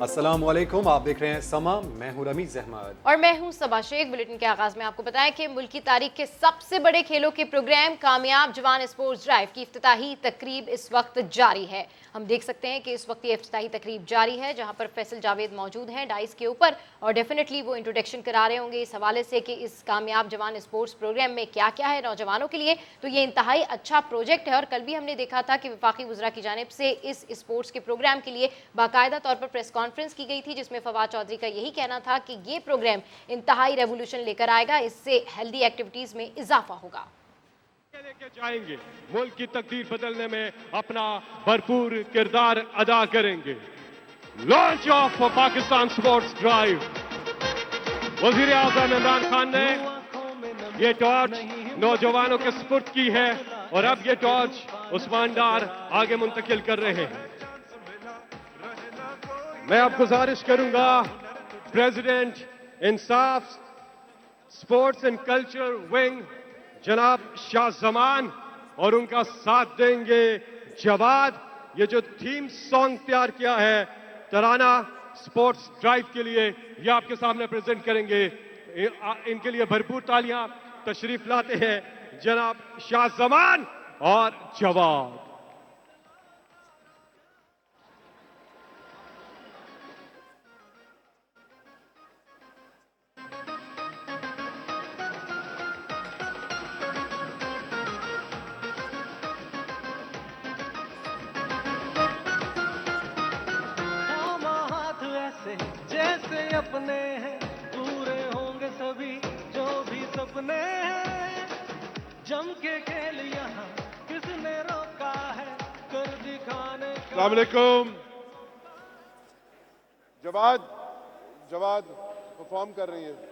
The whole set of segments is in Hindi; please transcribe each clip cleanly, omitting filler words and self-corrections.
अस्सलाम वालेकुम, आप देख रहे हैं समा। मैं हूं रमीज अहमद और मैं हूं सबा शेख। बुलेटिन के आगाज में आपको बताएं कि मुल्क की तारीख के सबसे बड़े खेलों के प्रोग्राम कामयाब जवान स्पोर्ट्स ड्राइव की इफ्तिताही तकरीब इस वक्त जारी है। हम देख सकते हैं कि इस वक्त ये इफ्तिताही तकरीब जारी है, जहां पर फैसल जावेद मौजूद हैं डाइस के ऊपर और डेफिनेटली वो इंट्रोडक्शन करा रहे होंगे इस हवाले से कि इस कामयाब जवान स्पोर्ट्स प्रोग्राम में क्या क्या है नौजवानों के लिए। तो ये इंतहाई अच्छा प्रोजेक्ट है और कल भी हमने देखा था कि वफाकी वज़रा की जानिब से इस स्पोर्ट्स के प्रोग्राम के लिए बाकायदा तौर पर प्रेस कॉन्फ्रेंस की गई थी, जिसमें फवाद चौधरी का यही कहना था कि ये प्रोग्राम इंतहाई रेवोल्यूशन लेकर आएगा, इससे हेल्दी एक्टिविटीज में इजाफा होगा। लेके जाएंगे, मुल्क की तकदीर बदलने में अपना भरपूर किरदार अदा करेंगे। Launch of Pakistan sports drive. वजीर आजम इमरान खान ने ये टॉर्च नौजवानों के सुपुर्द की है और अब ये टॉर्च उस्मान डार आगे मुंतकिल कर रहे हैं। मैं अब गुजारिश करूंगा president Insaf sports and culture wing जनाब शाह जमान और उनका साथ देंगे जवाद। ये जो थीम सॉन्ग तैयार किया है तराना स्पोर्ट्स ड्राइव के लिए, ये आपके सामने प्रेजेंट करेंगे। इनके लिए भरपूर तालियां। तशरीफ लाते हैं जनाब शाह जमान और जवाद। जैसे अपने हैं पूरे होंगे सभी जो भी सपने हैं। जम के खेल यहाँ किसने रोका है कर दिखाने का। अस्सलाम वालेकुम। जवाद परफॉर्म कर रही है।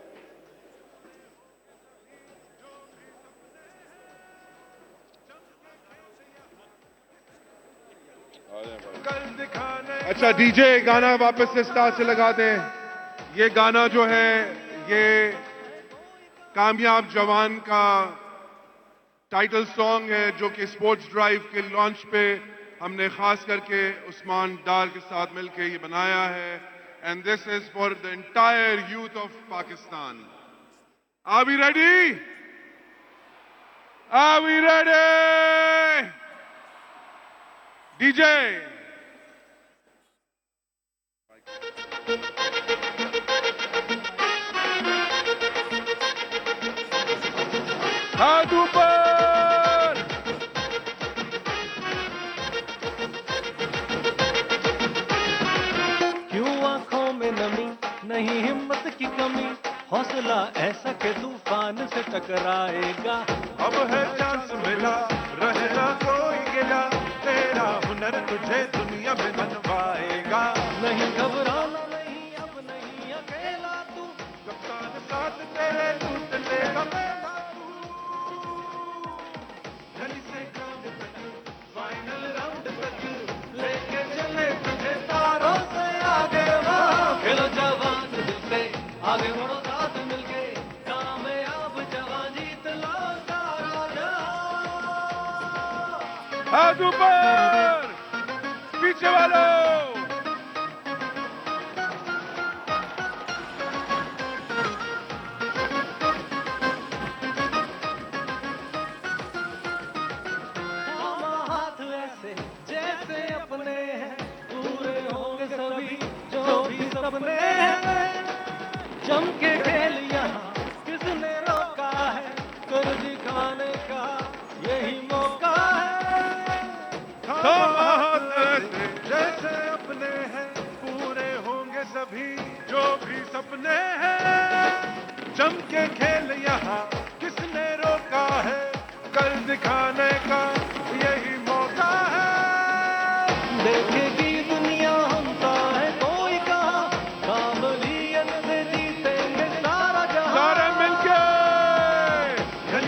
अच्छा डीजे गाना वापस से स्टार्ट से लगा दें। ये गाना जो है ये कामयाब जवान का टाइटल सॉन्ग है, जो कि स्पोर्ट्स ड्राइव के लॉन्च पे हमने खास करके उस्मान डार के साथ मिलकर ये बनाया है। And this is for the entire youth of Pakistan. Are we ready? Are we ready? DJ हाथ ऊपर। क्यों आंखों में नमी नहीं हिम्मत की कमी, हौसला ऐसा के तूफान से टकराएगा। अब है चांस मिला, रहना कोई गिला, तेरा हुनर तुझे दुनिया में मनवाएगा। नहीं घबराना नहीं, अब नहीं अकेला तू, कप्तान साथ तेरे टूट लेगा मेला तू। गली से ग्राउंड तक, फाइनल राउंड तक, लेके चले तुझे तारों से आगे वहाँ। खेलो जवान दिल से आगे बढ़ो साथ मिलके, कामयाब जवान जीत लो सारा जहां। हाथ ऊपर, पीछे वालों। हाथ ऐसे जैसे अपने हैं पूरे होंगे सभी जो भी सपने हैं। जम के खेल यहाँ किसने रोका है कर दिखाने का यही मौका है। हाथ ऐसे जैसे अपने हैं पूरे होंगे सभी जो भी सपने हैं। जम के खेल यहाँ किसने रोका है कर दिखाने का यही मौका है। देखेगी दुनिया हमसा है कोई कहा, काबलियत से जीतेंगे सारा जहां। सारे मिलके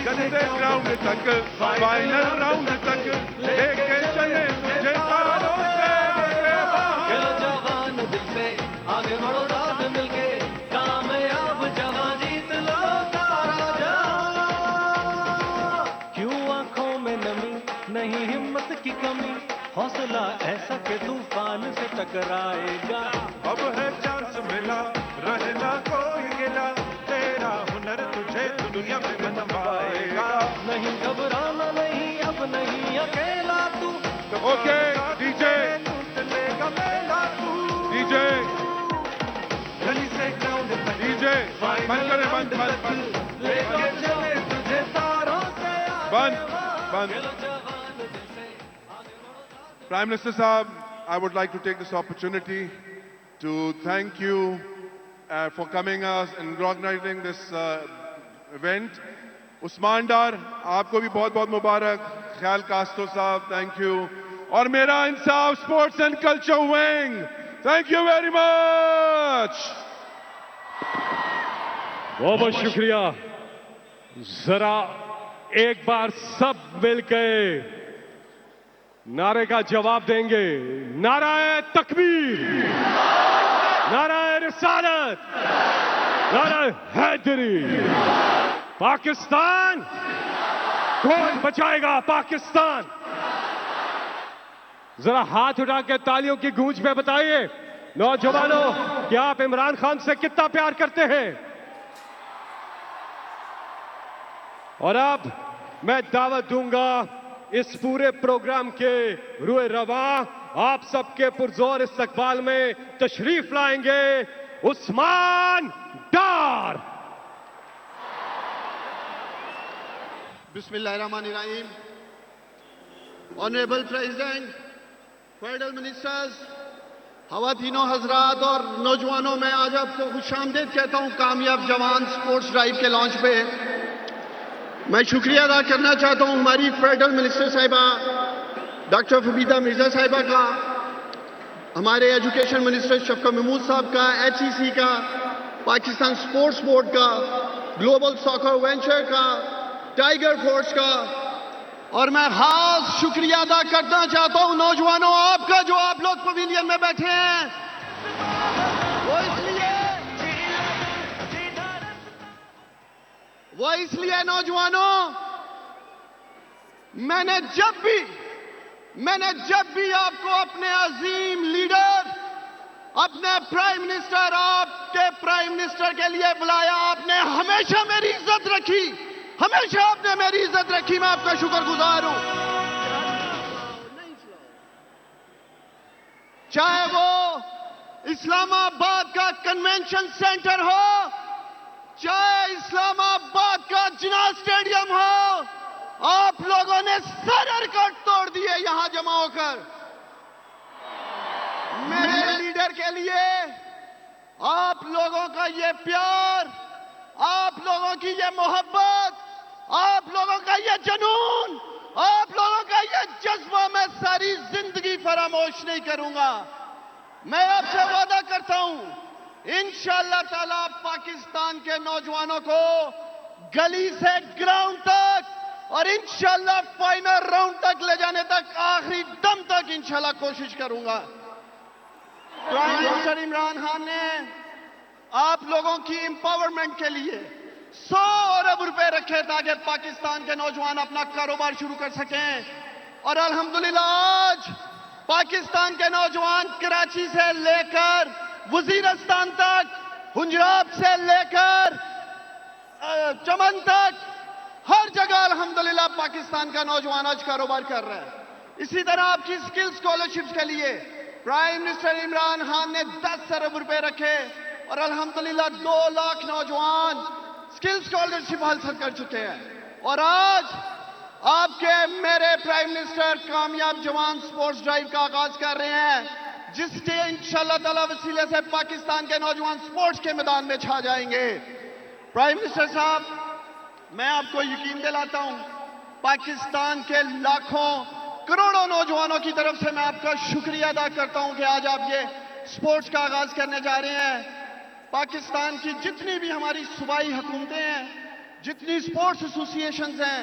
गली से ग्राउंड तक, फाइनल राउंड तक, लेके चले तुझे तारों से आगे वहाँ। खेलो जवान दिल से आगे बढ़ो साथ मिलके, कामयाब जवान जीत लो सारा जहां। क्यों आंखों में नमी नहीं हिम्मत की कमी, हौसला ऐसा कि तूफान से टकराएगा। अब है चांस मिला, रहना कोई गिला, तेरा हुनर तुझे दुनिया में मनवाएगा। नहीं घबराना नहीं, अब नहीं अकेला तू। ओके डीजे लेगा मेला तू, डीजे गली से ग्राउंड तक डीजे बंद करें, बंद बंद बंद लेके चले तुझे तारों से बंद बंद। Prime Minister Saab, I would like to take this opportunity to thank you for coming us and organizing this event. Usman डार, आपको भी बहुत बहुत मुबारक। ख्याल कास्तो साहब, थैंक यू। और मेरा इंसाफ sports and culture wing, thank you very much. बहुत बहुत शुक्रिया। जरा एक बार सब मिलकर नारे का जवाब देंगे। नाराए तकबीर, नाराए रिसालत, नाराए हैदरी। पाकिस्तान, कौन बचाएगा पाकिस्तान? जरा हाथ उठा के तालियों की गूंज में बताइए नौजवानों, क्या आप इमरान खान से कितना प्यार करते हैं? और अब मैं दावत दूंगा इस पूरे प्रोग्राम के रुए रवा आप सबके पुरजोर इस्तकबाल में तशरीफ लाएंगे उस्मान डार। Bismillahirrahmanirrahim. Honorable President, Federal Ministers, ख़वातीनों हजरात और नौजवानों, मैं आज आपको खुशामदीद कहता हूँ कामयाब जवान स्पोर्ट्स ड्राइव के लॉन्च पे। मैं शुक्रिया अदा करना चाहता हूँ हमारी फेडरल मिनिस्टर साहिबा डॉक्टर फबीदा मिर्जा साहिबा का, हमारे एजुकेशन मिनिस्टर शफकत महमूद साहब का, HEC का, पाकिस्तान स्पोर्ट्स बोर्ड का, ग्लोबल सॉकर वेंचर का, टाइगर फोर्स का। और मैं खास शुक्रिया अदा करना चाहता हूं नौजवानों आपका, जो आप लोग पवेलियन में बैठे हैं। वो इसलिए नौजवानों, मैंने जब भी आपको अपने अजीम लीडर, अपने प्राइम मिनिस्टर, आपके प्राइम मिनिस्टर के लिए बुलाया, आपने हमेशा मेरी इज्जत रखी, हमेशा आपने मेरी इज्जत रखी। मैं आपका शुक्रगुजार हूं। चाहे वो इस्लामाबाद का कन्वेंशन सेंटर हो, चाहे इस्लामाबाद का जिन्ना स्टेडियम हो, आप लोगों ने सर रिकॉर्ड तोड़ दिए यहां जमा होकर। मेरे लीडर के लिए आप लोगों का ये प्यार, आप लोगों की ये मोहब्बत, आप लोगों का ये जुनून, आप लोगों का ये जज्बा मैं सारी जिंदगी फरामोश नहीं करूंगा। मैं आपसे वादा करता हूं इंशाअल्लाह ताला पाकिस्तान के नौजवानों को गली से ग्राउंड तक और इंशाअल्लाह फाइनल राउंड तक ले जाने तक, आखिरी दम तक इंशाअल्लाह कोशिश करूंगा। प्राइम मिनिस्टर इमरान खान ने आप लोगों की एम्पावरमेंट के लिए 100 अरब रुपए रखे ताकि पाकिस्तान के नौजवान अपना कारोबार शुरू कर सकें। और अल्हम्दुलिल्लाह आज पाकिस्तान के नौजवान कराची से लेकर वजीरस्तान तक, हुंजराब से लेकर चमन तक, हर जगह अल्हम्दुलिल्लाह पाकिस्तान का नौजवान आज कारोबार कर रहा है। इसी तरह आपकी स्किल स्कॉलरशिप्स के लिए प्राइम मिनिस्टर इमरान खान ने 10 अरब रुपए रखे और अल्हम्दुलिल्लाह 2 लाख नौजवान स्किल स्कॉलरशिप हासिल कर चुके हैं। और आज आपके मेरे प्राइम मिनिस्टर कामयाब जवान स्पोर्ट्स ड्राइव का आगाज कर रहे हैं, जिसके इंशाअल्लाह ताला वसीले से पाकिस्तान के नौजवान स्पोर्ट्स के मैदान में छा जाएंगे। प्राइम मिनिस्टर साहब, मैं आपको यकीन दिलाता हूं, पाकिस्तान के लाखों करोड़ों नौजवानों की तरफ से मैं आपका शुक्रिया अदा करता हूं कि आज आप ये स्पोर्ट्स का आगाज करने जा रहे हैं। पाकिस्तान की जितनी भी हमारी सूबाई हुकूमतें हैं, जितनी स्पोर्ट्स एसोसिएशंस हैं,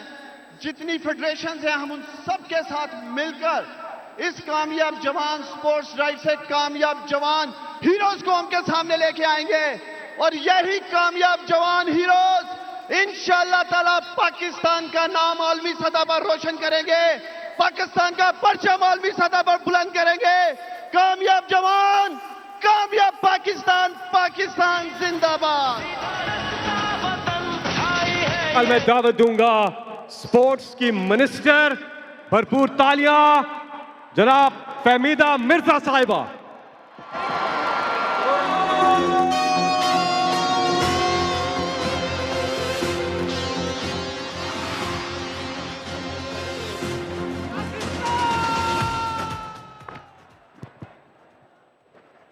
जितनी फेडरेशंस हैं, हम उन सब के साथ मिलकर इस कामयाब जवान स्पोर्ट्स ड्राइव से कामयाब जवान हीरोज को उनके सामने लेके आएंगे। और यही कामयाब जवान हीरोज इंशाअल्लाह ताला पाकिस्तान का नाम आलमी सतह पर रोशन करेंगे। पाकिस्तान का परचम आलमी सतह पर बुलंद करेंगे। कामयाब जवान, कामयाब पाकिस्तान, पाकिस्तान जिंदाबाद। कल मैं दावत दूंगा स्पोर्ट्स की मिनिस्टर, भरपूर तालियां जनाब फहमीदा मिर्जा साहिबा।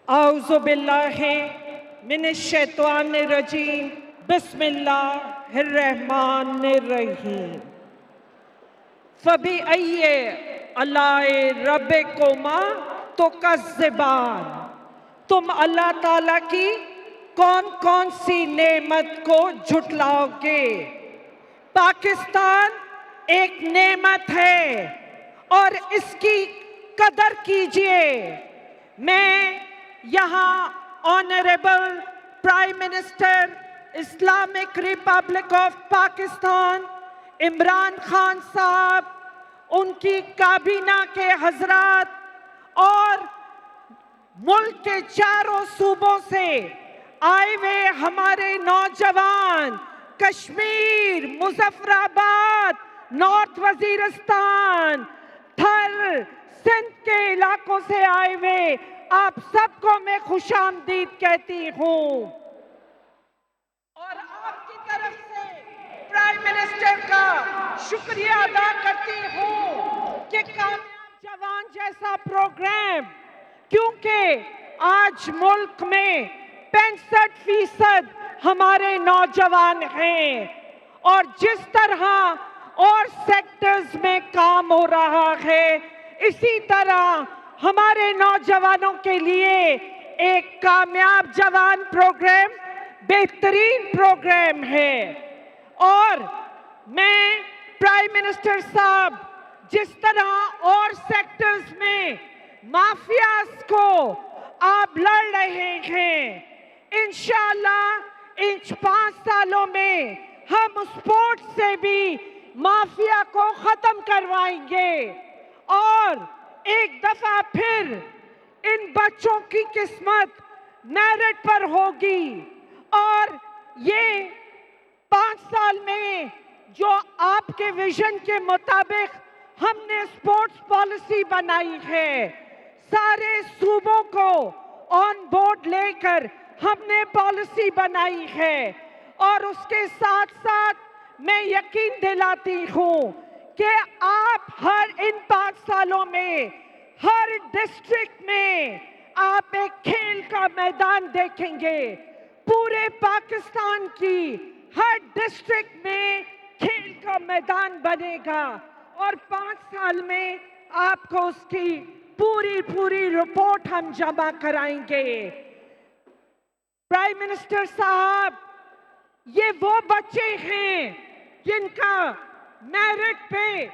औज़ु बिल्लाहि मिनश्शैतानिर्रजीम, बिस्मिल्लाहिर्रहमानिर्रहीम। फबी अय्ये अलाए रब्बिकुमा तुकज़्ज़िबान। तुम अल्लाह ताला की कौन कौन सी नेमत को झुटलाओगे? पाकिस्तान एक नेमत है और इसकी कदर कीजिए। मैं यहाँ honourable prime minister Islamic Republic of Pakistan Imran Khan साहब, उनकी काबीना के हजरात और मुल्क के चारों सूबों से आए हुए हमारे नौजवान, कश्मीर, मुजफ्फराबाद, नॉर्थ वजीरिस्तान, थर, सिंध के इलाकों से आए हुए आप सबको मैं खुशामदीद कहती हूँ और आपकी तरफ से प्राइम मिनिस्टर का शुक्रिया अदा करती हूँ कि कामयाब जवान जैसा प्रोग्राम, क्योंकि आज मुल्क में 65% हमारे नौजवान हैं और जिस तरह और सेक्टर्स में काम हो रहा है, इसी तरह हमारे नौजवानों के लिए एक कामयाब जवान प्रोग्राम बेहतरीन प्रोग्राम है। और मैं प्राइम मिनिस्टर साहब, जिस तरह और सेक्टर्स में माफियाज को आप लड़ रहे हैं, इंशाअल्लाह इन 5 सालों में हम स्पोर्ट्स से भी माफिया को खत्म करवाएंगे और एक दफा फिर इन बच्चों की किस्मत मेरिट पर होगी। और ये 5 साल में जो आपके विजन के मुताबिक हमने स्पोर्ट्स पॉलिसी बनाई है, सारे सूबों को ऑन बोर्ड लेकर हमने पॉलिसी बनाई है और उसके साथ साथ मैं यकीन दिलाती हूँ कि आप हर इन 5 सालों में हर डिस्ट्रिक्ट में आप एक खेल का मैदान देखेंगे। पूरे पाकिस्तान की हर डिस्ट्रिक्ट में खेल का मैदान बनेगा और 5 साल में आपको उसकी पूरी रिपोर्ट हम जमा कराएंगे। प्राइम मिनिस्टर साहब, ये वो बच्चे हैं जिनका मेरिट पे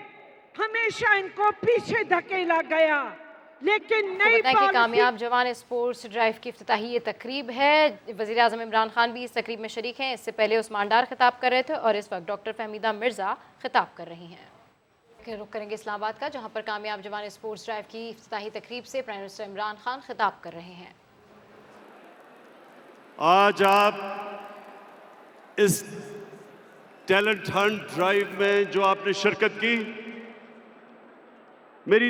हमेशा इनको पीछे धकेला गया, लेकिन नई कामयाब जवान स्पोर्ट्स ड्राइव की इफ्तिताही ये तकरीब है। वज़ीर आज़म इमरान खान भी इस तकरीब में शरीक हैं। इससे पहले उस्मान डार खिताब कर रहे थे और इस वक्त डॉक्टर फहमीदा मिर्ज़ा खिताब कर रही हैं। रुख करेंगे इस्लामाबाद का, जहाँ पर कामयाब जवान स्पोर्ट्स ड्राइव की इफ्तिताही तकरीब से प्राइम मिनिस्टर इमरान खान खिताब कर रहे हैं। आज आप इस टैलेंट हंट ड्राइव में जो आपने शिरकत की, मेरी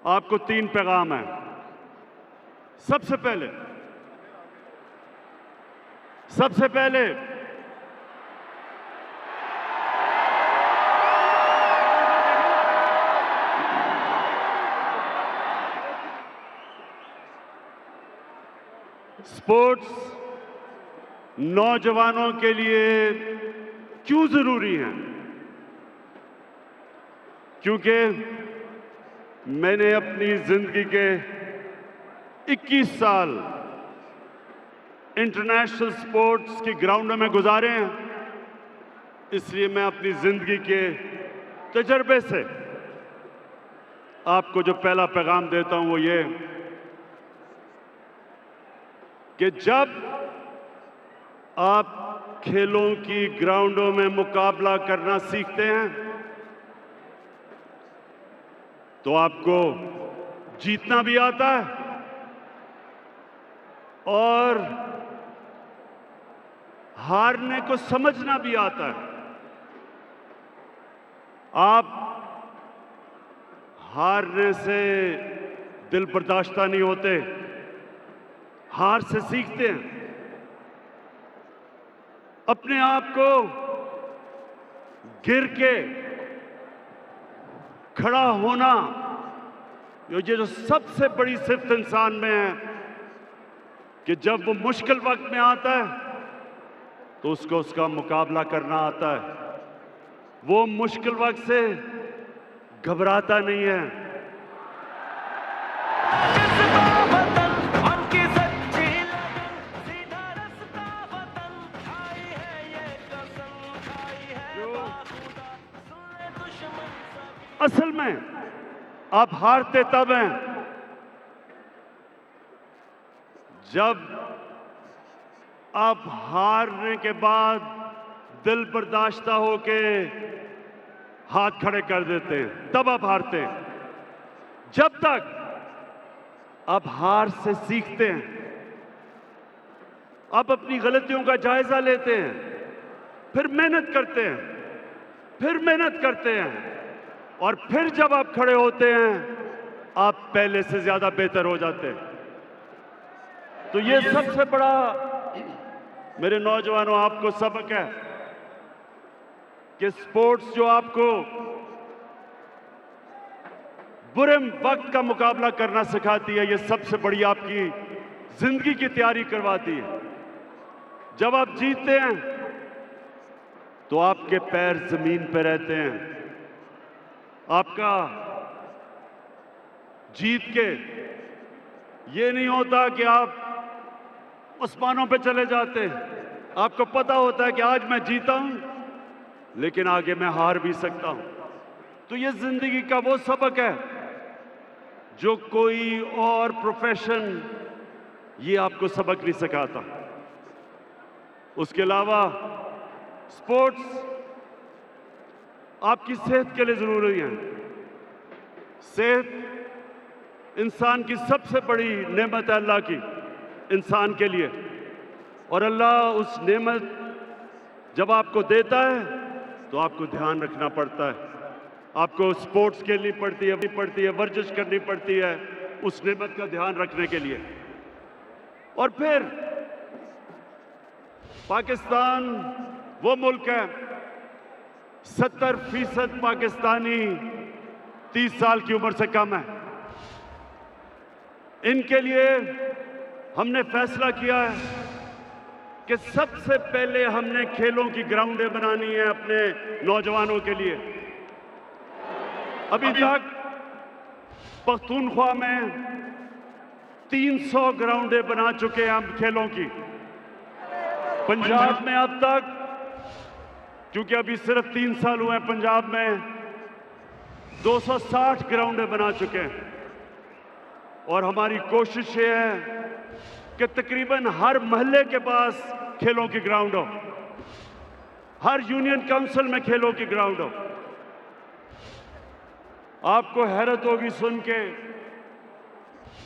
आपको 3 पैगाम है। सबसे पहले स्पोर्ट्स नौजवानों के लिए क्यों जरूरी है? क्योंकि मैंने अपनी जिंदगी के 21 साल इंटरनेशनल स्पोर्ट्स की ग्राउंड में गुजारे हैं। इसलिए मैं अपनी जिंदगी के तजर्बे से आपको जो पहला पैगाम देता हूं वो ये कि जब आप खेलों की ग्राउंडों में मुकाबला करना सीखते हैं तो आपको जीतना भी आता है और हारने को समझना भी आता है। आप हारने से दिल बर्दाश्ता नहीं होते, हार से सीखते हैं। अपने आप को गिर के खड़ा होना, ये जो सबसे बड़ी सिफ्त इंसान में है कि जब वो मुश्किल वक्त में आता है तो उसको उसका मुकाबला करना आता है। वो मुश्किल वक्त से घबराता नहीं है। असल में आप हारते तब हैं जब आप हारने के बाद दिल बर्दाश्ता होके हाथ खड़े कर देते हैं, तब आप हारते हैं। जब तक आप हार से सीखते हैं, आप अपनी गलतियों का जायजा लेते हैं, फिर मेहनत करते हैं, फिर मेहनत करते हैं, और फिर जब आप खड़े होते हैं आप पहले से ज्यादा बेहतर हो जाते हैं। तो ये सबसे बड़ा मेरे नौजवानों आपको सबक है कि स्पोर्ट्स जो आपको बुरे वक्त का मुकाबला करना सिखाती है, ये सबसे बड़ी आपकी जिंदगी की तैयारी करवाती है। जब आप जीतते हैं तो आपके पैर जमीन पर रहते हैं। आपका जीत के ये नहीं होता कि आप आसमानों पे चले जाते हैं। आपको पता होता है कि आज मैं जीता हूं, लेकिन आगे मैं हार भी सकता हूं। तो ये जिंदगी का वो सबक है जो कोई और प्रोफेशन ये आपको सबक नहीं सिखाता। उसके अलावा स्पोर्ट्स आपकी सेहत के लिए जरूरी है। सेहत इंसान की सबसे बड़ी नेमत है अल्लाह की, इंसान के लिए। और अल्लाह उस नेमत जब आपको देता है तो आपको ध्यान रखना पड़ता है। आपको स्पोर्ट्स खेलनी पड़ती है, वर्जिश करनी पड़ती है उस नेमत का ध्यान रखने के लिए। और फिर पाकिस्तान वो मुल्क है, 70% पाकिस्तानी 30 साल की उम्र से कम है। इनके लिए हमने फैसला किया है कि सबसे पहले हमने खेलों की ग्राउंडें बनानी है अपने नौजवानों के लिए। अभी तक पख्तूनख्वा में 300 ग्राउंडें बना चुके हैं हम खेलों की। पंजाब में अब तक, क्योंकि अभी सिर्फ 3 साल हुए हैं, पंजाब में 260 ग्राउंडें बना चुके हैं। और हमारी कोशिश ये है कि तकरीबन हर मोहल्ले के पास खेलों की ग्राउंड हो, हर यूनियन काउंसिल में खेलों की ग्राउंड हो। आपको हैरत होगी सुन के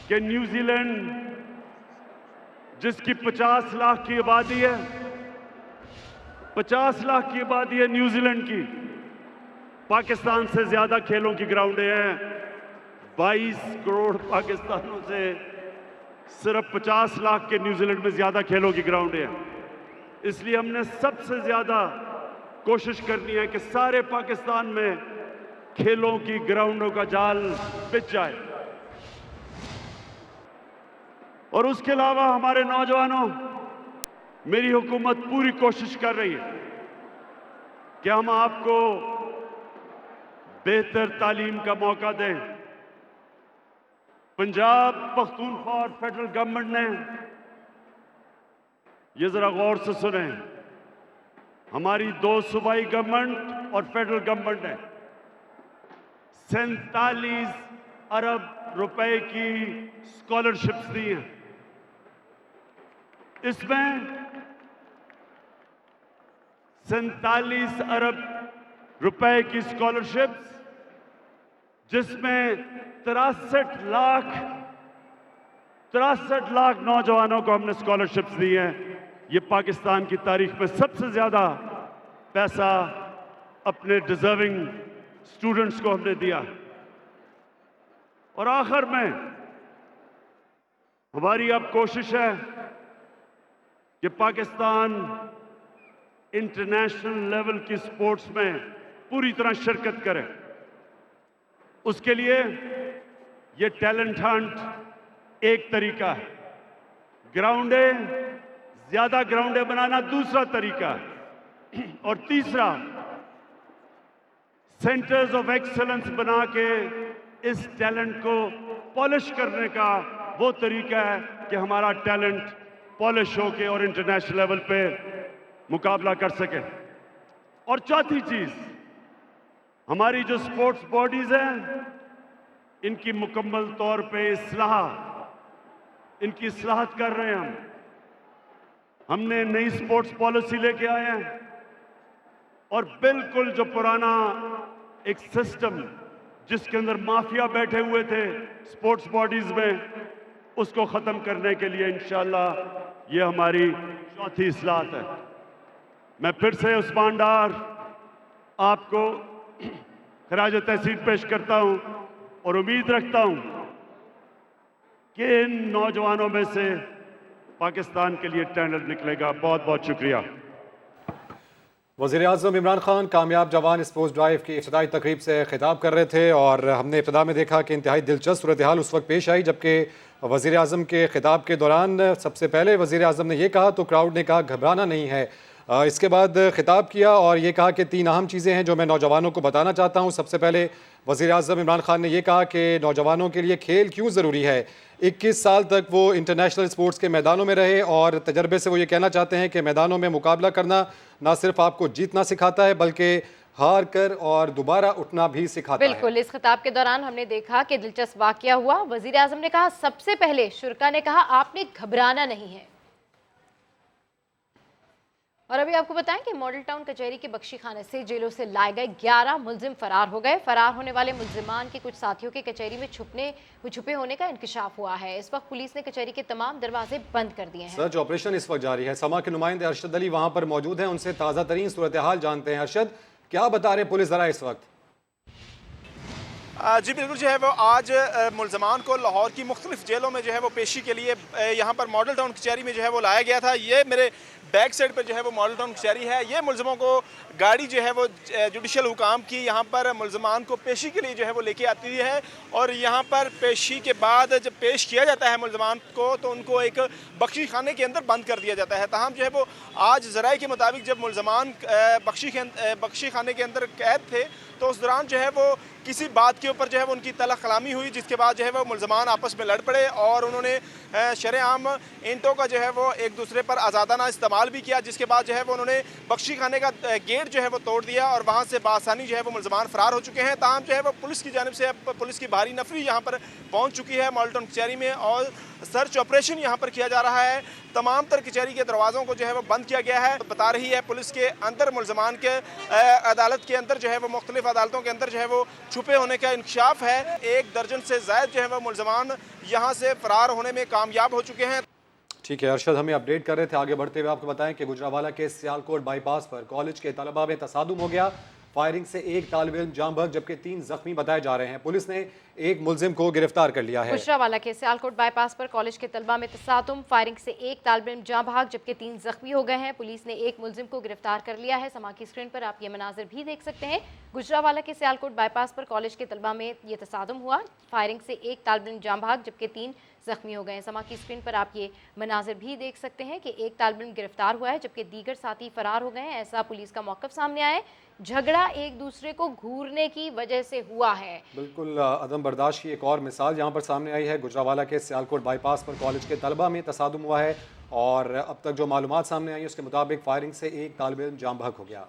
कि न्यूजीलैंड, जिसकी 50 लाख की आबादी है, 50 लाख की आबादी है न्यूजीलैंड की, पाकिस्तान से ज्यादा खेलों की ग्राउंडें हैं। 22 करोड़ पाकिस्तानों से सिर्फ 50 लाख के न्यूजीलैंड में ज्यादा खेलों की ग्राउंडें हैं। इसलिए हमने सबसे ज्यादा कोशिश करनी है कि सारे पाकिस्तान में खेलों की ग्राउंडों का जाल बिछ जाए। और उसके अलावा हमारे नौजवानों, मेरी हुकूमत पूरी कोशिश कर रही है कि हम आपको बेहतर तालीम का मौका दें। पंजाब पख्तूनख्वा और फेडरल गवर्नमेंट ने, ये जरा गौर से सुने, हमारी 2 सूबाई गवर्नमेंट और फेडरल गवर्नमेंट ने 47 अरब रुपए की स्कॉलरशिप्स दी हैं। इसमें 47 अरब रुपए की स्कॉलरशिप्स जिसमें 63 लाख नौजवानों को हमने स्कॉलरशिप्स दी हैं। ये पाकिस्तान की तारीख में सबसे ज्यादा पैसा अपने डिजर्विंग स्टूडेंट्स को हमने दिया। और आखिर में हमारी अब कोशिश है कि पाकिस्तान इंटरनेशनल लेवल की स्पोर्ट्स में पूरी तरह शिरकत करे। उसके लिए ये टैलेंट हंट एक तरीका है, ज्यादा ग्राउंडें बनाना दूसरा तरीका है, और तीसरा सेंटर्स ऑफ एक्सेलेंस बना के इस टैलेंट को पॉलिश करने का वो तरीका है कि हमारा टैलेंट पॉलिश होके और इंटरनेशनल लेवल पे मुकाबला कर सके। और चौथी चीज, हमारी जो स्पोर्ट्स बॉडीज हैं इनकी मुकम्मल तौर पे इनकी इस्लाहत कर रहे हैं हमने नई स्पोर्ट्स पॉलिसी लेके आए हैं और बिल्कुल जो पुराना एक सिस्टम जिसके अंदर माफिया बैठे हुए थे स्पोर्ट्स बॉडीज में, उसको खत्म करने के लिए इंशाअल्लाह ये हमारी चौथी इस्लाहत है। मैं फिर से उस्मान डार आपको खराज तहसीन पेश करता हूं और उम्मीद रखता हूं कि इन नौजवानों में से पाकिस्तान के लिए टैलेंट निकलेगा। बहुत बहुत शुक्रिया। वज़ीर-ए-आज़म इमरान खान कामयाब जवान स्पोर्ट्स ड्राइव की इफ्तिताई तकरीब से खिताब कर रहे थे और हमने इब्तिदा में देखा कि इंतहाई दिलचस्प सूरत हाल उस वक्त पेश आई जबकि वज़ीर-ए-आज़म के खिताब के दौरान सबसे पहले वज़ीर-ए-आज़म ने यह कहा तो क्राउड ने कहा घबराना नहीं है। इसके बाद खिताब किया और ये कहा कि 3 अहम चीज़ें हैं जो मैं नौजवानों को बताना चाहता हूँ। सबसे पहले वज़ीर-ए-आज़म इमरान खान ने यह कहा कि नौजवानों के लिए खेल क्यों ज़रूरी है। 21 साल तक वो इंटरनेशनल स्पोर्ट्स के मैदानों में रहे और तजर्बे से वो ये कहना चाहते हैं कि मैदानों में मुकाबला करना ना सिर्फ आपको जीतना सिखाता है बल्कि हार कर और दोबारा उठना भी सिखाता है। बिल्कुल, इस खिताब के दौरान हमने देखा कि दिलचस्प वाकया हुआ। वज़ीर-ए-आज़म ने कहा, सबसे पहले शुरका ने कहा आपने घबराना नहीं है। और अभी आपको बताएं कि मॉडल टाउन कचहरी के बख्शी खाने से जेलों से लाए गए 11 मुलजिम फरार हो गए। फरार होने वाले मुलजिमान के कुछ साथियों के कचहरी में छुपे होने का इंकशाफ हुआ है। इस वक्त पुलिस ने कचहरी के तमाम दरवाजे बंद कर दिए हैं। सर्च ऑपरेशन इस वक्त जारी है। समा के नुमाइंदे अरशद अली वहां पर मौजूद हैं, उनसे ताज़ा तरीन सूरत हाल जानते हैं। अरशद, क्या बता रहे पुलिस जरा इस वक्त? जी बिल्कुल, जो है वो आज मुलजमान को लाहौर की मुख्तलिफ जेलों में जो है वो पेशी के लिए यहाँ पर मॉडल टाउन कचहरी में जो है वो लाया गया था। ये मेरे बैक साइड पर जो है वो मॉडल टाउन कचहरी है। ये मुलजमों को गाड़ी जो है वो जुडिशल हुकाम की यहाँ पर मुलजमान को पेशी के लिए जो है वो लेके आती है और यहाँ पर पेशी के बाद जब पेश किया जाता है मुलजमान को तो उनको एक बख्शी खाने के अंदर बंद कर दिया जाता है। ताहम जो है वो आज ज़राए के मुताबिक जब मुलजमान बख्शी खाने के अंदर कैद थे तो उस दौरान जो है वो किसी बात के ऊपर जो है वो उनकी तला कलामी हुई, जिसके बाद जो है वो मुलजमान आपस में लड़ पड़े और उन्होंने शरेआम ईंटों का जो है वो एक दूसरे पर आज़ादाना इस्तेमाल भी किया, जिसके बाद जो है वो उन्होंने बख्शी खाने का गेट जो है वो तोड़ दिया और वहाँ से बासानी जो है वो मुलजमान फरार हो चुके हैं। ताहम जो है वो पुलिस की जानिब से पुलिस की भारी नफरी यहाँ पर पहुँच चुकी है मॉडल टाउन कचहरी में और सर्च ऑपरेशन यहाँ पर किया जा रहा है। तमाम तर कचहरी के दरवाज़ों को जो है वो बंद किया गया है। बता रही है पुलिस के अंदर मुलजमान के अदालत के अंदर जो है वो मुख्तलिफ अदालतों के अंदर जो है वो छुपे होने का इंकशाफ है। 1 दर्जन से ज़ायद जो है वो मुलजमान यहाँ से फरार होने में कामयाब हो चुके हैं। ठीक है अरशद, हमें अपडेट कर रहे थे। आगे बढ़ते हुए आपको बताएं कि गुजरावाला के सियालकोट बाईपास पर कॉलेज के तलबा में तसादुम हो गया। फायरिंग से 1 तालिब इल्म जाम बहक जबकि 3 जख्मी बताए जा रहे हैं। पुलिस ने 1 मुलजिम को गिरफ्तार कर लिया है। गुजरावाला के सियालकोट बाईपास पर कॉलेज के तलबा में तसादुम, फायरिंग से 1 तालिब इल्म जाम बहक जबकि 3 जख्मी हो गए हैं। पुलिस ने 1 मुलजिम को गिरफ्तार कर लिया है। समा की स्क्रीन पर आप ये मनाजिर भी देख सकते हैं। गुजरावाला के सियालकोट बाईपास पर कॉलेज के तलबा में ये तसादुम हुआ। फायरिंग से 1 तालिब इल्म जाम बहक जबकि 3 जख्मी हो गए। समा की स्क्रीन पर आप ये मनाजिर भी देख सकते हैं कि 1 तालिब इल्म गिरफ्तार हुआ है जबकि दीगर साथी फरार हो गए हैं। ऐसा पुलिस का मौक़िफ़ सामने आया है। झगड़ा एक दूसरे को घूरने की वजह से हुआ है। बिल्कुल अदम बर्दाश्त की एक और मिसाल यहाँ पर सामने आई है। गुजरावाला के सियालकोट बाईपास पर कॉलेज के तलबा में तसादुम हुआ है और अब तक जो मालूमात सामने आई उसके मुताबिक फायरिंग से 1 तालिब इल्म जाम बहक हो गया।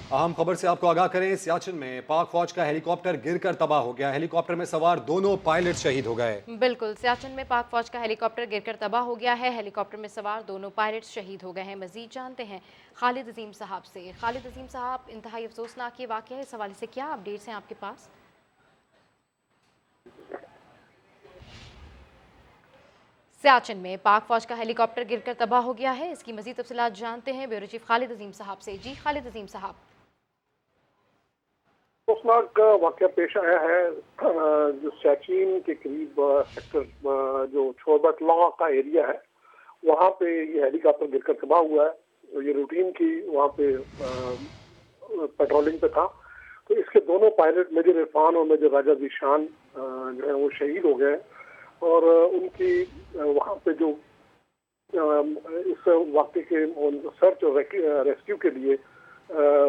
अहम खबर से आपको आगाह करें, सियाचिन में पाक फौज का हेलीकॉप्टर गिरकर तबाह हो गया। हेलीकॉप्टर में सवार दोनों पायलट शहीद हो गए। बिल्कुल, सियाचिन में पाक फौज का हेलीकॉप्टर गिरकर तबाह हो गया है। हेलीकॉप्टर में सवार दोनों पायलट शहीद हो गए हैं। मजीद जानते हैं खालिद अजीम साहब से। खालिद अजीम साहब, इंतहाई अफसोसनाक ये वाक़या है, इस हवाले से क्या अपडेट्स हैं आपके पास? सियाचिन में पाक फौज का हेलीकॉप्टर गिरकर तबाह हो गया है, इसकी मजीद तफसीलात जानते हैं ब्यूरो चीफ खालिद अजीम साहब से। जी खालिद अजीम साहब। अफसोसनाक वाक़या पेश आया है जो सियाचिन के करीब सेक्टर जो छोरबटला का एरिया है, वहाँ पे ये हेलीकॉप्टर गिरकर तबाह हुआ है। ये रूटीन की वहाँ पे पेट्रोलिंग पे था, तो इसके दोनों पायलट मेजर इरफान और मेजर राजा ज़ीशान जो है वो शहीद हो गए। और उनकी वहाँ पे जो इस वाक़े के सर्च और रेस्क्यू के लिए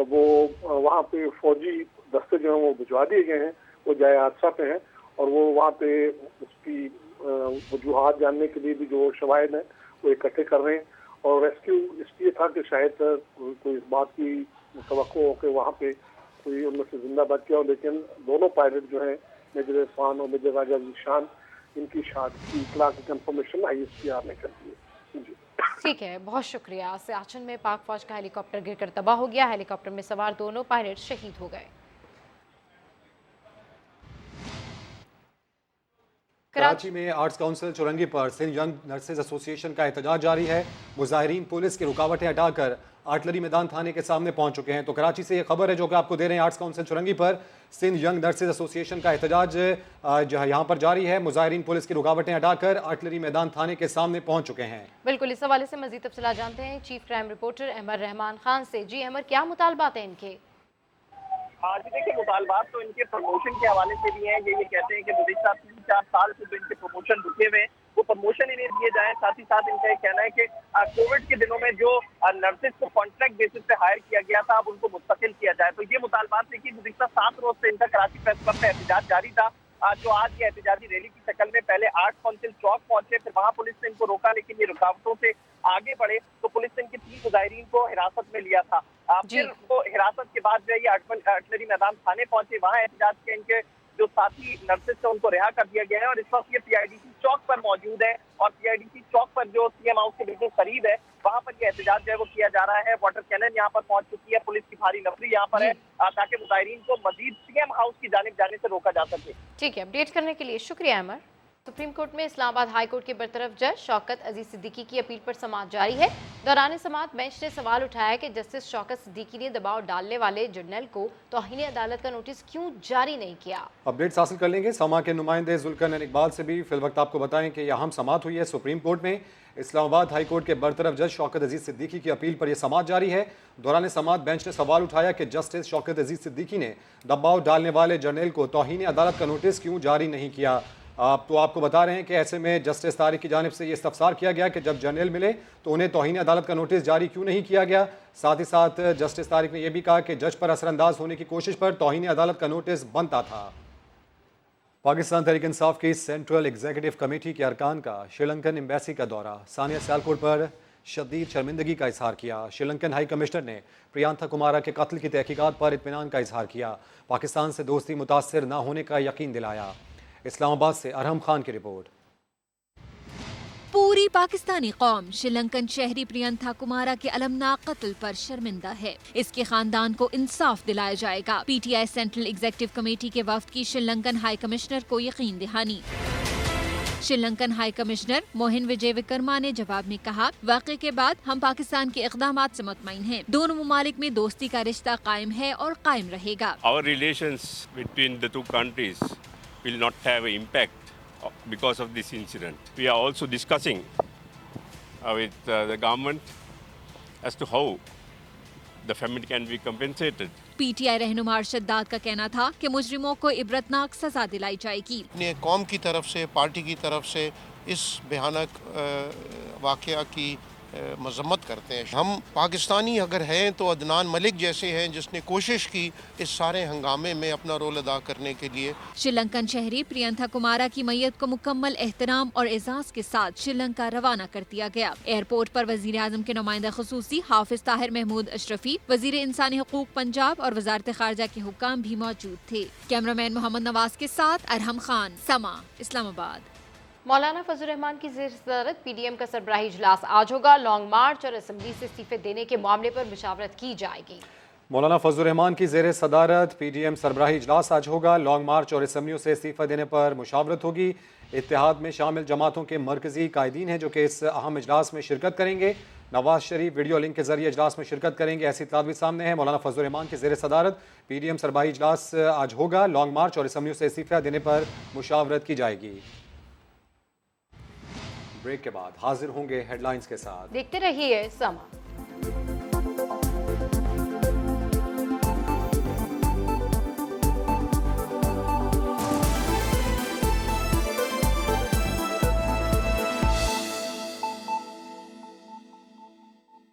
वो वहाँ पे फौजी दस्ते जो हैं वो भिजवा दिए गए हैं। वो जाए हादसा पे हैं और वो वहाँ पे उसकी वजूहात जानने के लिए भी जो शवाहिद हैं वो इकट्ठे कर रहे हैं। और रेस्क्यू इसलिए था कि शायद कोई इस बात की तवक्को हो कि वहाँ पे कोई उनमें से जिंदा बच गया हो, लेकिन दोनों पायलट जो हैं मेजर इरफान और मेजर राजा ज़ीशान, इनकी शहादत की इत्तला की कंफर्मेशन ISPR ने कर दी है। जी ठीक है, बहुत शुक्रिया। सियाचिन में पाक फौज का हेलीकॉप्टर गिरकर तबाह हो गया। हेलीकॉप्टर में सवार दोनों पायलट शहीद हो गए। कराची में आर्ट्स काउंसिल चौरंगी पर सिंध यंग नर्सेज एसोसिएशन का एहतजाज जारी है। मुजाहिरीन पुलिस की रुकावटें हटाकर आर्टलरी मैदान थाने के सामने पहुंच चुके हैं। तो कराची से ये खबर है जो कि आपको दे रहे हैं, आर्ट्स काउंसिल चौरंगी पर सिंध यंग नर्सेज एसोसिएशन का एहतजाज जो है यहाँ पर जारी है। मुजाहिरीन पुलिस की रुकावटें हटाकर आर्टलरी मैदान थाने के सामने पहुंच चुके हैं। बिल्कुल, इस हवाले से मजीद तफसीलात जानते हैं chief crime reporter Ahmad Rahman Khan से। जी अहमद, क्या मुतालबात हैं इनके? हाँ जी, देखिए मुतालबात तो इनके प्रमोशन के हवाले से भी हैं। ये कहते हैं कि गुज़िश्ता 3-4 साल से जो इनके प्रमोशन रुके हुए हैं वो प्रमोशन इन्हें दिए जाए। साथ ही साथ इनका एक कहना है कि कोविड के दिनों में जो नर्सेज को कॉन्ट्रैक्ट बेसिस पे हायर किया गया था, अब उनको मुस्तकिल किया जाए। तो ये मुतालबात देखिए गुज़िश्ता 7 रोज से इनका कराची प्रेस क्लब पे एहतजाज जारी था। जो आज की एहतजाजी रैली की शक्ल में पहले आर्ट्स काउंसिल चौक पहुंचे, फिर वहाँ पुलिस ने इनको रोका, लेकिन ये रुकावटों से आगे बढ़े तो पुलिस ने इनके 3 मुजाहिरीन को हिरासत में लिया था। फिर वो हिरासत के बाद जो है ये आर्टलरी मैदान थाने पहुंचे, वहाँ एहतजाज के इनके जो साथी नर्सेज थे उनको रिहा कर दिया गया है। और इस वक्त ये PIDC चौक पर मौजूद है और PIDC चौक पर जो CM हाउस के बिल्कुल करीब है, वहाँ पर ये एहतजाज जो है वो किया जा रहा है। वाटर कैनन यहाँ पर पहुंच चुकी है, पुलिस की भारी नफरी यहाँ पर है ताकि मुजाहिरीन को मजीद CM हाउस की जानिब जाने से रोका जा सके। ठीक है, अपडेट करने के लिए शुक्रिया अमर। सुप्रीम कोर्ट में इस्लामाबाद हाई कोर्ट के बरतरफ जज शौकत अजीज सिद्दीकी की अपील पर समाअत जारी है। दौरान समाअत बेंच ने सवाल उठाया कि जस्टिस शौकत सिद्दीकी ने दबाव डालने वाले जर्नल को तौहीन अदालत का नोटिस क्यों जारी नहीं किया। अपडेट्स हासिल कर लेंगे समा के नुमाइंदे जुल्करनैन इकबाल से भी। फिल वक्त आपको बताएं कि यह अहम समाअत हुई है सुप्रीम कोर्ट में। इस्लामाबाद हाई कोर्ट के बरतरफ जज शौकत अजीज सिद्दीकी की अपील पर यह समाअत जारी है। दौरान समाअत बेंच ने सवाल उठाया कि जस्टिस शौकत अजीज सिद्दीकी ने दबाव डालने वाले जर्नल को तौहीन अदालत का नोटिस क्यों जारी नहीं किया। तो आपको बता रहे हैं कि ऐसे में जस्टिस तारिक की जानिब से ये इस्तफसार किया गया कि जब जर्नल मिले तो उन्हें तौहीन अदालत का नोटिस जारी क्यों नहीं किया गया। साथ ही साथ जस्टिस तारिक ने यह भी कहा कि जज पर असरअंदाज होने की कोशिश पर तौहीन अदालत का नोटिस बनता था। पाकिस्तान तहरीक इंसाफ की सेंट्रल एग्जीक्यूटिव कमेटी के अरकान का श्रीलंकन एम्बेसी का दौरा। सानिया सियालकोट पर शदीद शर्मिंदगी का इजहार किया। श्रीलंकन हाई कमिश्नर ने प्रियंथा कुमारा के कत्ल की तहकीकात पर इत्मीनान का इजहार किया। पाकिस्तान से दोस्ती मुतासर न होने का यकीन दिलाया। इस्लामाबाद से अरहम खान की रिपोर्ट। पूरी पाकिस्तानी कौम श्रीलंकन शहरी प्रियंथा कुमारा के अलमनाक कत्ल पर शर्मिंदा है। इसके खानदान को इंसाफ दिलाया जाएगा। PTI सेंट्रल एग्जीक्यूटिव कमेटी के वफ्द की श्रीलंकन हाई कमिश्नर को यकीन दहानी। श्रीलंकन हाई कमिश्नर मोहिन विजय विक्रमा ने जवाब में कहा, वाक़े के बाद हम पाकिस्तान के इक़दामात से मुतमईन हैं। दोनों ममालिक में दोस्ती का रिश्ता कायम है और कायम रहेगा। Our relations between the two countries will not have an impact because of this incident. We are also discussing with the government as to how the family can be compensated. PTI रहनुमा अरशद दाद का कहना था कि मुजरिमों को इबरतनाक सजा दिलाई जाएगी। अपने कौम की तरफ से, पार्टी की तरफ से इस भयानक वाक़या की मजम्मत करते हैं। हम पाकिस्तानी अगर हैं तो अदनान मलिक जैसे हैं जिसने कोशिश की इस सारे हंगामे में अपना रोल अदा करने के लिए। श्रीलंकन शहरी प्रियंथा कुमारा की मैयत को मुकम्मल एहतराम और एजाज के साथ श्रीलंका रवाना कर दिया गया। एयरपोर्ट पर वजीर आजम के नुमाइंदा खुसूसी हाफिज ताहिर महमूद अशरफी, वजीर इंसानी हुकूक पंजाब और वजारत खारजा के हुक्काम भी मौजूद थे। कैमरामैन मोहम्मद नवाज के साथ अरहम खान, समा, इस्लामाबाद। मौलाना फजल रहमान की ज़ेर सदारत पीडीएम का सरबराही इजलास आज होगा। लॉन्ग मार्च और असम्बली से इस्तीफे देने के मामले पर मुशावरत की जाएगी। मौलाना फजल रहमान की ज़ेर सदारत पीडीएम सरबराही इजलास आज होगा। लॉन्ग मार्च और असम्बलियों से इस्तीफा देने पर मुशावरत होगी। इत्तेहाद में शामिल जमातों के मरकजी कायदीन हैं जो कि इस अहम इजलास में शिरकत करेंगे। नवाज शरीफ वीडियो लिंक के जरिए इजलास में शिरकत करेंगे, ऐसी इत्तलात भी सामने है। मौलाना फजल रहमान की ज़ेर सदारत पीडीएम सरबराही इजलास आज होगा। लॉन्ग मार्च और असम्बलियों से इस्तीफा देने पर मुशावरत की जाएगी। ब्रेक के बाद हाजिर होंगे हेडलाइंस के साथ। देखते रहिए समा।